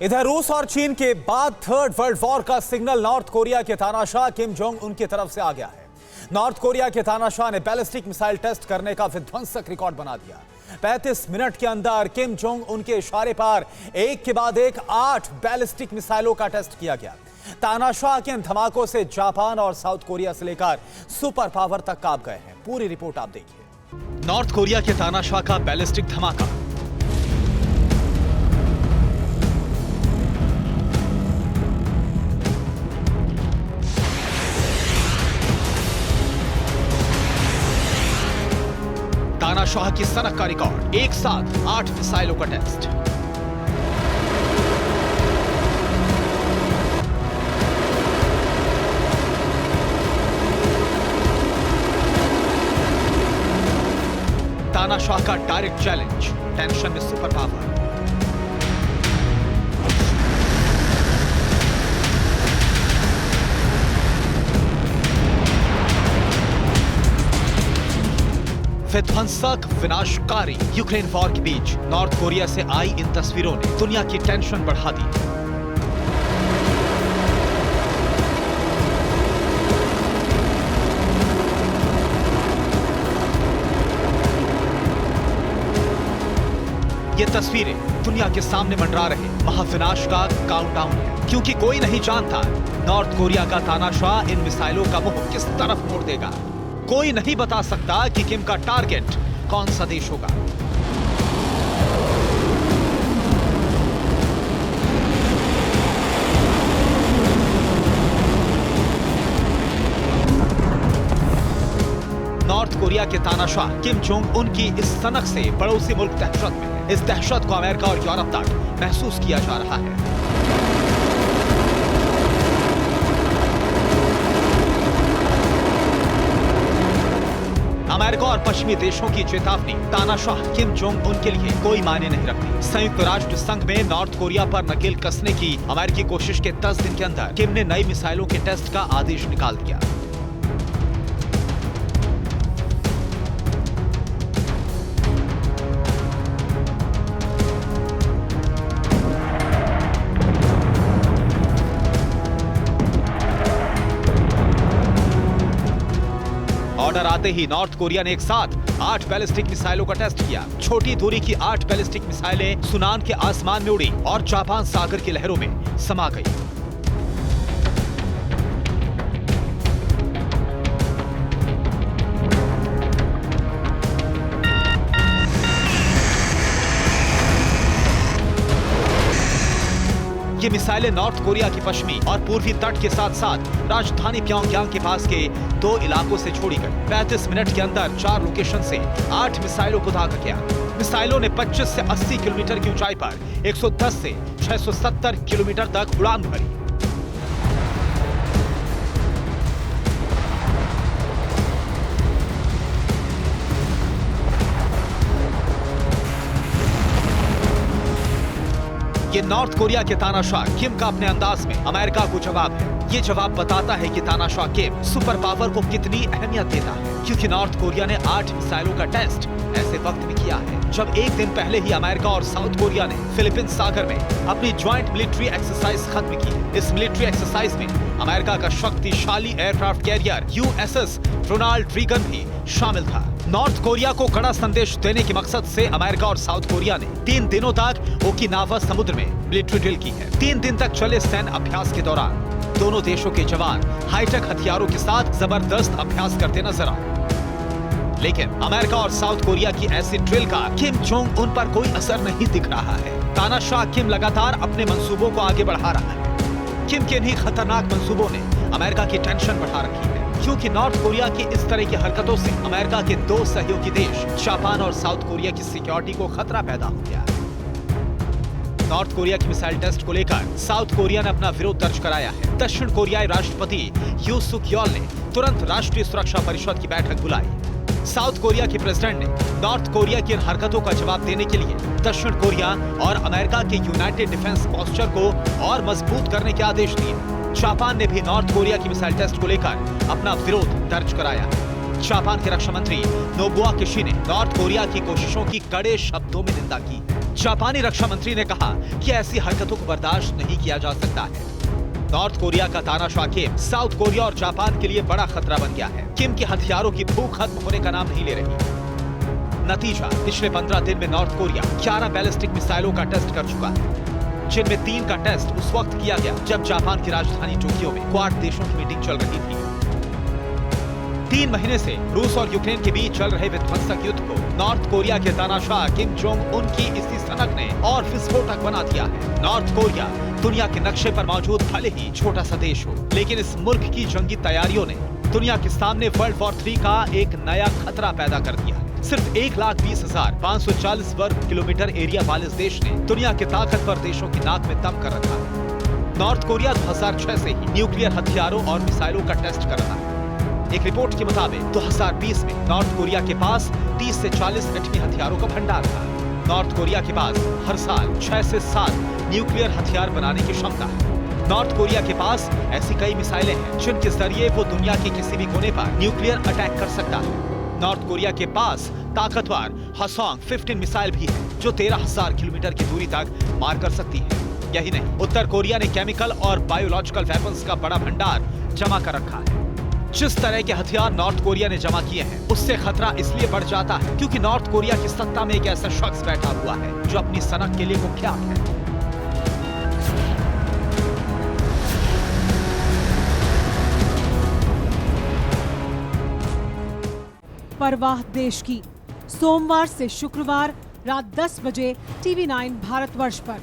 इधर रूस और चीन के बाद थर्ड वर्ल्ड वॉर का सिग्नल नॉर्थ कोरिया के तानाशाह किम जोंग उन की तरफ से आ गया है। नॉर्थ कोरिया के तानाशाह ने बैलिस्टिक मिसाइल टेस्ट करने का विध्वंसक रिकॉर्ड बना दिया। 35 मिनट के अंदर किम जोंग उनके इशारे पर एक के बाद एक 8 बैलिस्टिक मिसाइलों का टेस्ट किया गया। तानाशाह के इन धमाकों से जापान और साउथ कोरिया से लेकर सुपर पावर तक कांप गए हैं। पूरी रिपोर्ट आप देखिए। नॉर्थ कोरिया के तानाशाह का बैलिस्टिक धमाका। तानाशाह की सनक का रिकॉर्ड, एक साथ 8 मिसाइलों का टेस्ट। तानाशाह का डायरेक्ट चैलेंज, टेंशन में सुपर पावर। विध्वंसक विनाशकारी यूक्रेन वॉर के बीच नॉर्थ कोरिया से आई इन तस्वीरों ने दुनिया की टेंशन बढ़ा दी। ये तस्वीरें दुनिया के सामने मंडरा रहे महाविनाश का काउंटडाउन है, क्योंकि कोई नहीं जानता नॉर्थ कोरिया का तानाशाह इन मिसाइलों का मुंह किस तरफ मोड़ देगा। कोई नहीं बता सकता कि किम का टारगेट कौन सा देश होगा। नॉर्थ कोरिया के तानाशाह किम जोंग उन की इस सनक से पड़ोसी मुल्क दहशत में है। इस दहशत को अमेरिका और यूरोप तक महसूस किया जा रहा है। अमेरिका और पश्चिमी देशों की चेतावनी, तानाशाह किम जोंग उन के लिए कोई मायने नहीं रखती। संयुक्त राष्ट्र संघ में नॉर्थ कोरिया पर नकेल कसने की अमेरिकी कोशिश के 10 दिन के अंदर किम ने नई मिसाइलों के टेस्ट का आदेश निकाल दिया। ऑर्डर आते ही नॉर्थ कोरिया ने एक साथ 8 बैलिस्टिक मिसाइलों का टेस्ट किया। छोटी दूरी की 8 बैलिस्टिक मिसाइलें सुनान के आसमान में उड़ी और जापान सागर की लहरों में समा गई। ये मिसाइलें नॉर्थ कोरिया की पश्चिमी और पूर्वी तट के साथ साथ राजधानी प्योंगयांग के पास के 2 इलाकों से छोड़ी गई। 35 मिनट के अंदर 4 लोकेशन से 8 मिसाइलों को दागा गया। मिसाइलों ने 25 से 80 किलोमीटर की ऊंचाई पर 110 से 670 किलोमीटर तक उड़ान भरी। ये नॉर्थ कोरिया के तानाशाह किम का अपने अंदाज में अमेरिका को जवाब है। ये जवाब बताता है कि तानाशाह किम सुपर पावर को कितनी अहमियत देता है, क्योंकि नॉर्थ कोरिया ने 8 मिसाइलों का टेस्ट ऐसे वक्त में किया है जब एक दिन पहले ही अमेरिका और साउथ कोरिया ने फिलीपींस सागर में अपनी ज्वाइंट मिलिट्री एक्सरसाइज खत्म की है। इस मिलिट्री एक्सरसाइज में अमेरिका का शक्तिशाली aircraft carrier USS Ronald Reagan भी शामिल था। नॉर्थ कोरिया को कड़ा संदेश देने के मकसद से अमेरिका और साउथ कोरिया ने 3 दिनों तक ओकिनावा समुद्र में मिलिट्री ड्रिल की है। 3 दिन तक चले सैन्य अभ्यास के दौरान दोनों देशों के जवान हाईटेक हथियारों के साथ जबरदस्त अभ्यास करते नजर आए। लेकिन अमेरिका और साउथ कोरिया की ऐसी ड्रिल का किम जोंग उन पर कोई असर नहीं दिख रहा है। तानाशाह किम लगातार अपने मंसूबों को आगे बढ़ा रहा है। किम के इन्हीं खतरनाक मंसूबों ने अमेरिका की टेंशन बढ़ा रखी है, क्योंकि नॉर्थ कोरिया की इस तरह की हरकतों से अमेरिका के 2 सहयोगी देश जापान और साउथ कोरिया की सिक्योरिटी को खतरा पैदा हो गया। नॉर्थ कोरिया की मिसाइल टेस्ट को लेकर साउथ कोरिया ने अपना विरोध दर्ज कराया है। दक्षिण कोरियाई राष्ट्रपति यून सुक यॉल ने तुरंत राष्ट्रीय सुरक्षा परिषद की बैठक बुलाई। साउथ कोरिया के प्रेसिडेंट ने नॉर्थ कोरिया की इन हरकतों का जवाब देने के लिए दक्षिण कोरिया और अमेरिका के यूनाइटेड डिफेंस पोस्चर को और मजबूत करने के आदेश दिए। जापान ने भी नॉर्थ कोरिया की मिसाइल टेस्ट को लेकर अपना विरोध दर्ज कराया। जापान के रक्षा मंत्री नोबुआ किशी ने नॉर्थ कोरिया की कोशिशों की कड़े शब्दों में निंदा की। जापानी रक्षा मंत्री ने कहा कि ऐसी हरकतों को बर्दाश्त नहीं किया जा सकता है। नॉर्थ कोरिया का तानाशाह किम साउथ कोरिया और जापान के लिए बड़ा खतरा बन गया है। किम के हथियारों की भूख खत्म होने का नाम नहीं ले रही। नतीजा, पिछले 15 दिन में नॉर्थ कोरिया 11 बैलिस्टिक मिसाइलों का टेस्ट कर चुका है, जिनमें 3 का टेस्ट उस वक्त किया गया जब जापान की राजधानी टोक्यो में क्वाड देशों की मीटिंग चल रही थी। 3 महीने से रूस और यूक्रेन के बीच चल रहे विध्वंसक युद्ध को नॉर्थ कोरिया के तानाशाह किम जोंग उन की इसी सनक ने और विस्फोटक बना दिया है। नॉर्थ कोरिया दुनिया के नक्शे पर मौजूद भले ही छोटा सा देश हो, लेकिन इस मुल्क की जंगी तैयारियों ने दुनिया के सामने वर्ल्ड वॉर 3 का एक नया खतरा पैदा कर दिया। सिर्फ 1,20,540 वर्ग किलोमीटर एरिया वाले इस देश ने दुनिया के ताकतवर देशों की नाक में दम कर रखा है। नॉर्थ कोरिया 2006 से ही न्यूक्लियर हथियारों और मिसाइलों का टेस्ट कर रहा है। एक रिपोर्ट के मुताबिक 2020 में नॉर्थ कोरिया के पास 30 से 40 एटमी हथियारों का भंडार था। नॉर्थ कोरिया के पास हर साल 6 से 7 न्यूक्लियर हथियार बनाने की क्षमता है। नॉर्थ कोरिया के पास ऐसी कई मिसाइलें हैं जिनके जरिए वो दुनिया के किसी भी कोने पर न्यूक्लियर अटैक कर सकता है। नॉर्थ कोरिया के पास ताकतवर हसोंग 15 मिसाइल भी है जो 13,000 किलोमीटर की दूरी तक मार कर सकती है। यही नहीं, उत्तर कोरिया ने केमिकल और बायोलॉजिकल वेपन्स का बड़ा भंडार जमा कर रखा है। जिस तरह के हथियार नॉर्थ कोरिया ने जमा किए हैं, उससे खतरा इसलिए बढ़ जाता है क्योंकि नॉर्थ कोरिया की सत्ता में एक ऐसा शख्स बैठा हुआ है जो अपनी सनक के लिए कुख्यात है। परवाह देश की, सोमवार से शुक्रवार रात 10 बजे TV9 भारतवर्ष पर।